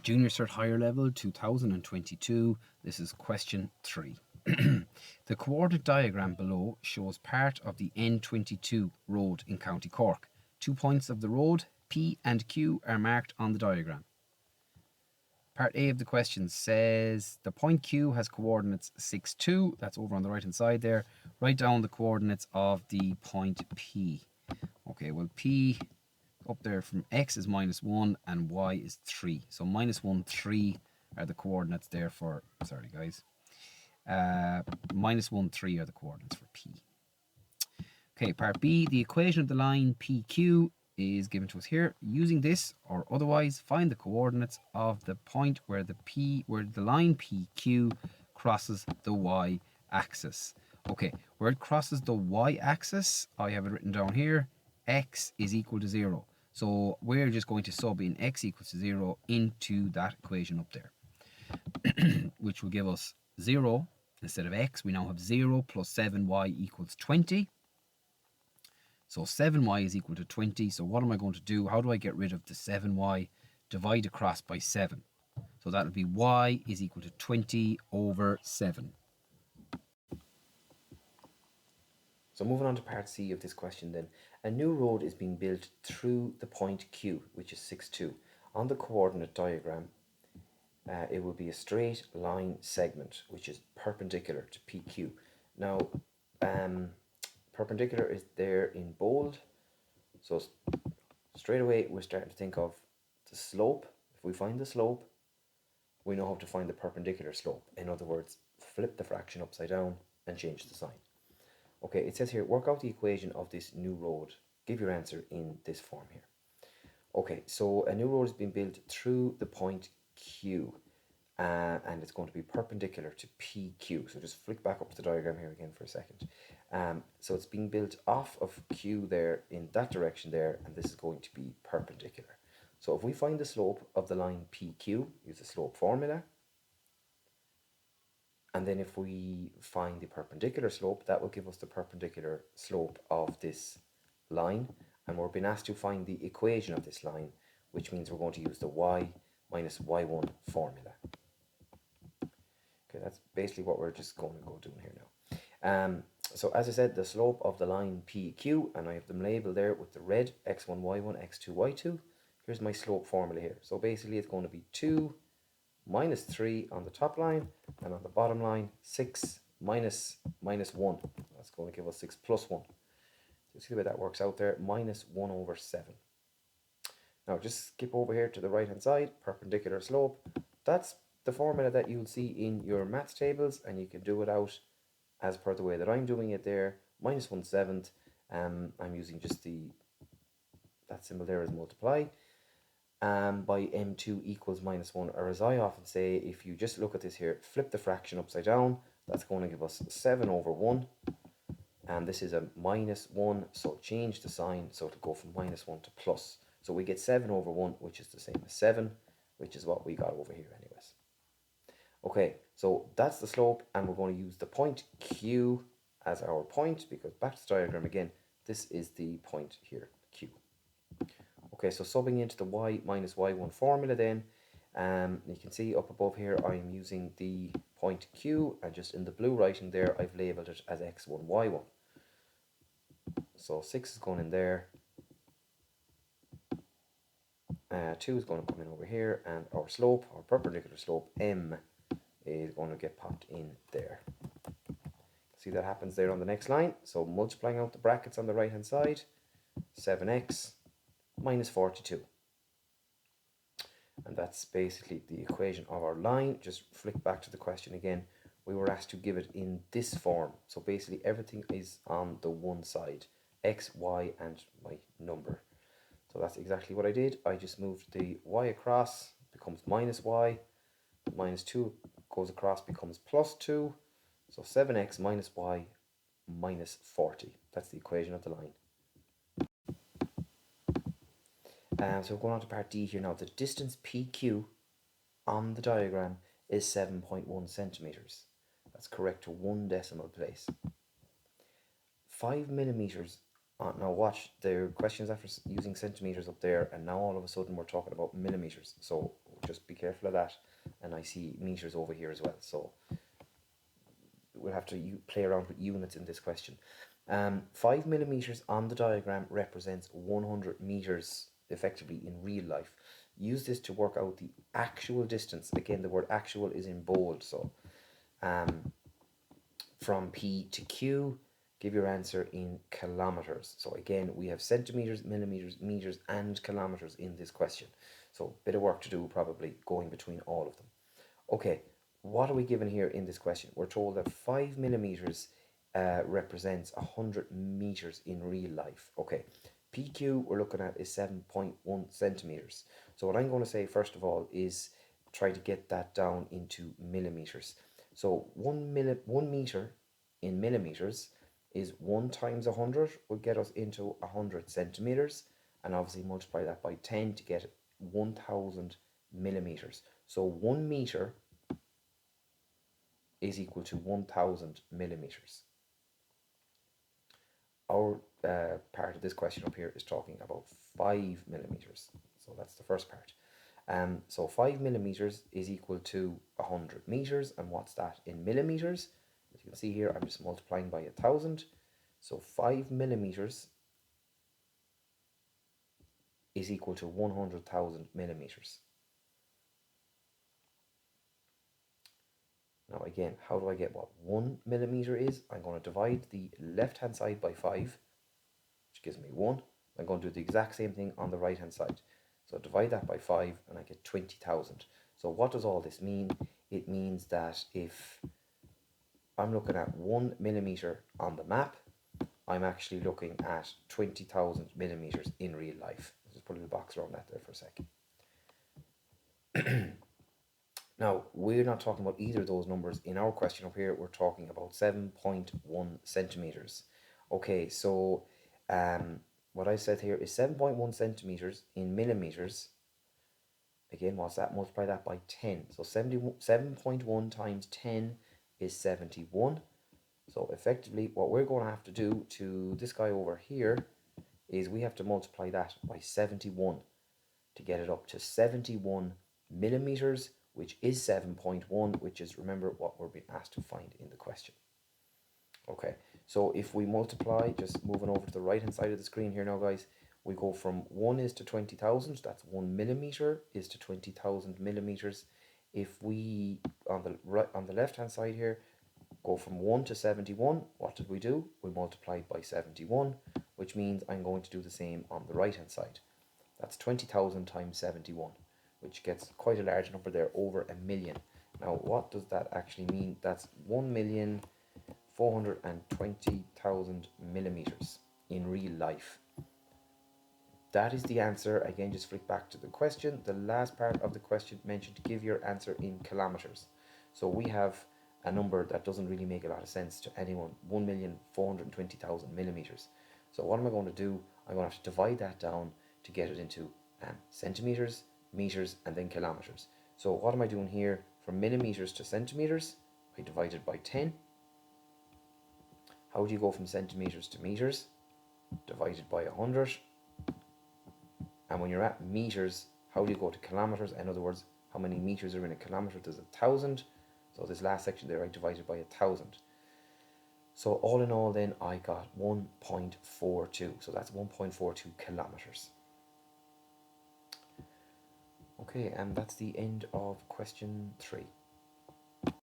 Junior Cert Higher Level 2022. This is question 3. The coordinate diagram below shows part of the N22 road in County Cork. 2 points of the road, P and Q, are marked on the diagram. Part A of the question says the point Q has coordinates 6, 2. That's over on the right hand side there. Write down the coordinates of the point P. Okay, well, P up there from X is -1 and Y is 3. So -1, 3 are the coordinates there for, sorry guys, -1, 3 are the coordinates for P. Okay, part B, the equation of the line PQ is given to us here. Using this or otherwise, find the coordinates of the point where the line PQ crosses the Y axis. Okay, where it crosses the Y axis, I have it written down here, X is equal to 0. So we're just going to sub in X equals to 0 into that equation up there, which will give us 0 instead of X. We now have 0 plus 7Y equals 20. So 7y is equal to 20. So what am I going to do? How do I get rid of the 7y? Divide across by 7. So that'll be y is equal to 20 over 7. So moving on to part C of this question then. A new road is being built through the point Q, which is 6, 2. On the coordinate diagram, it will be a straight line segment, which is perpendicular to PQ. Now, perpendicular is there in bold, so straight away we're starting to think of the slope. If we find the slope, we know how to find the perpendicular slope. In other words, flip the fraction upside down and change the sign. Okay, it says here, work out the equation of this new road. Give your answer in this form here. Okay, so a new road is being built through the point Q, and it's going to be perpendicular to PQ. So just flick back up to the diagram here again for a second. So it's being built off of Q there in that direction there, and this is going to be perpendicular. So if we find the slope of the line PQ, use the slope formula, and then if we find the perpendicular slope, that will give us the perpendicular slope of this line, and we're being asked to find the equation of this line, which means we're going to use the y minus y1 formula. Okay, that's basically what we're just going to go doing here now. So as I said, the slope of the line PQ, and I have them labeled there with the red, x1, y1, x2, y2. Here's my slope formula here. So basically it's going to be 2 minus 3 on the top line, and on the bottom line, 6 minus 1. That's going to give us 6 plus 1. So see the way that works out there, minus 1 over 7. Now just skip over here to the right hand side, perpendicular slope. That's the formula that you'll see in your maths tables, and you can do it out as per the way that I'm doing it there. Minus 1/7. I'm using just that symbol there as multiply. By m2 equals minus 1, or as I often say, if you just look at this here, flip the fraction upside down, that's going to give us 7 over 1, and this is a minus 1, so change the sign, so it'll go from minus 1 to plus. So we get 7 over 1, which is the same as 7, which is what we got over here anyways. Okay, so that's the slope, and we're going to use the point Q as our point, because back to the diagram again, this is the point here, Q. Okay, so subbing into the y minus y1 formula then, you can see up above here I'm using the point Q, and just in the blue writing there I've labelled it as x1, y1. So 6 is going in there, 2 is going to come in over here, and our slope, our perpendicular slope, m, is going to get popped in there. See that happens there on the next line. So multiplying out the brackets on the right hand side, 7x minus 42. And that's basically the equation of our line. Just flick back to the question again. We were asked to give it in this form. So basically everything is on the one side, x, y, and my number. So that's exactly what I did. I just moved the y across, becomes minus y, minus 2 goes across, becomes plus 2. So 7x minus y minus 40. That's the equation of the line. So we're going on to part D here now. The distance PQ on the diagram is 7.1 centimeters. That's correct to 1 decimal place. 5 millimeters. Now watch, the questions after using centimeters up there, and now all of a sudden we're talking about millimeters. So just be careful of that. And I see meters over here as well, so we'll have to play around with units in this question. 5 millimeters on the diagram represents 100 meters effectively in real life. Use this to work out the actual distance. Again, the word actual is in bold, so from P to Q, give your answer in kilometers. So again, we have centimeters, millimeters, meters, and kilometers in this question. So bit of work to do probably going between all of them. Okay, what are we given here in this question? We're told that 5 millimeters represents 100 meters in real life. Okay, PQ we're looking at is 7.1 centimeters. So what I'm going to say first of all is try to get that down into millimeters. So 1 meter in millimeters is 1 times 100 will get us into 100 centimeters, and obviously multiply that by 10 to get 1000 millimeters. So 1 meter is equal to 1000 millimeters. Our part of this question up here is talking about 5 millimeters. So that's the first part. So 5 millimeters is equal to 100 meters. And what's that in millimeters? As you can see here, I'm just multiplying by 1000. So 5 millimeters is equal to 100,000 millimeters. Now again, how do I get what 1 millimeter is? I'm going to divide the left hand side by 5, which gives me 1. I'm going to do the exact same thing on the right hand side. So divide that by 5 and I get 20,000. So what does all this mean? It means that if I'm looking at 1 millimeter on the map, I'm actually looking at 20,000 millimeters in real life. Let's just put a little box around that there for a second. Now, we're not talking about either of those numbers in our question up here. We're talking about 7.1 centimeters. Okay, so what I said here is 7.1 centimeters in millimeters. Again, what's that? Multiply that by 10. So 7.1 times 10 is 71. So effectively, what we're going to have to do to this guy over here is we have to multiply that by 71 to get it up to 71 millimeters, which is 7.1, which is, remember, what we're being asked to find in the question. Okay, so if we multiply, just moving over to the right hand side of the screen here now, guys, we go from 1 is to 20,000, that's 1 millimeter is to 20,000 millimeters. If we, on the left hand side here, go from 1 to 71, what did we do? We multiplied by 71, which means I'm going to do the same on the right hand side. That's 20,000 times 71, which gets quite a large number there, over a million. Now, what does that actually mean? That's 1,420,000 millimeters in real life. That is the answer. Again, just flick back to the question. The last part of the question mentioned give your answer in kilometers. So we have a number that doesn't really make a lot of sense to anyone, 1,420,000 millimeters. So what am I going to do? I'm going to have to divide that down to get it into centimeters, meters, and then kilometers. So what am I doing here? From millimeters to centimeters, I divided by 10. How do you go from centimeters to meters? Divided by 100. And when you're at meters, how do you go to kilometers? In other words, how many meters are in a kilometer? There's 1,000. So this last section there, I divided by 1,000. So all in all then, I got 1.42. So that's 1.42 kilometers. Okay, and that's the end of question 3.